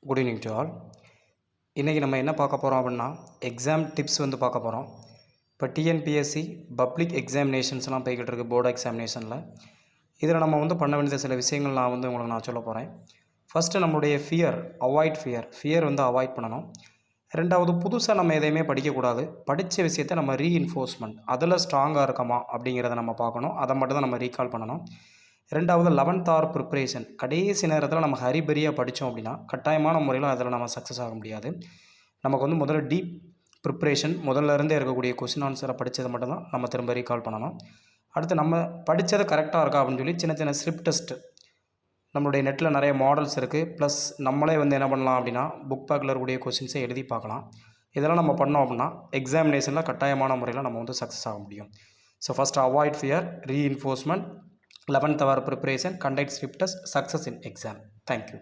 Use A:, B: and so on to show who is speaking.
A: Good evening to all. இன்றைக்கி நம்ம என்ன பார்க்க போகிறோம் அப்படின்னா எக்ஸாம் டிப்ஸ் வந்து பார்க்க போகிறோம். இப்போ டிஎன்பிஎஸ்சி பப்ளிக் எக்ஸாமினேஷன்ஸ்லாம் போய்கிட்டு இருக்குது, போர்டு எக்ஸாமினேஷனில். இதில் நம்ம வந்து பண்ண வேண்டிய சில விஷயங்கள் உங்களுக்கு நான் சொல்ல போகிறேன். ஃபஸ்ட்டு நம்மளுடைய ஃபியர் வந்து அவாய்ட் பண்ணணும். ரெண்டாவது, புதுசாக நம்ம எதையுமே படிக்கக்கூடாது. படித்த விஷயத்தை நம்ம ரீஇன்ஃபோர்ஸ்மெண்ட் அதில் ஸ்ட்ராங்காக இருக்கமா அப்படிங்கிறத நம்ம பார்க்கணும். அதை மட்டும் தான் நம்ம ரீகால் பண்ணணும். ரெண்டாவது, 11th hour ப்ரிப்ரேஷன். கடைசி நேரத்தில் நம்ம ஹரிபரியாக படித்தோம் அப்படின்னா கட்டாயமான முறையில் அதில் நம்ம சக்ஸஸ் ஆக முடியாது. நமக்கு வந்து முதல்ல டீப் ப்ரிப்ரேஷன், முதல்ல இருந்தே இருக்கக்கூடிய கொஸ்டின் ஆன்சரை படித்ததை மட்டும்தான் நம்ம திரும்ப ரீகால் பண்ணணும். அடுத்து, நம்ம படித்தது கரெக்டாக இருக்கா அப்படின்னு சொல்லி சின்ன சின்ன ஸ்லிப் டெஸ்ட்டு நம்மளுடைய நெட்டில் நிறைய மாடல்ஸ் இருக்குது. ப்ளஸ் நம்மளே வந்து என்ன பண்ணலாம் அப்படின்னா புக் பேக்கில் இருக்கக்கூடிய கொஸ்டின்ஸை எழுதி பார்க்கலாம். இதெல்லாம் நம்ம பண்ணோம் அப்படின்னா எக்ஸாமினேஷனில் கட்டாயமான முறையில் நம்ம வந்து சக்ஸஸ் ஆக முடியும். So first, avoid fear, reinforcement, 11th hour preparation, conduct strip test, success in exam. Thank you.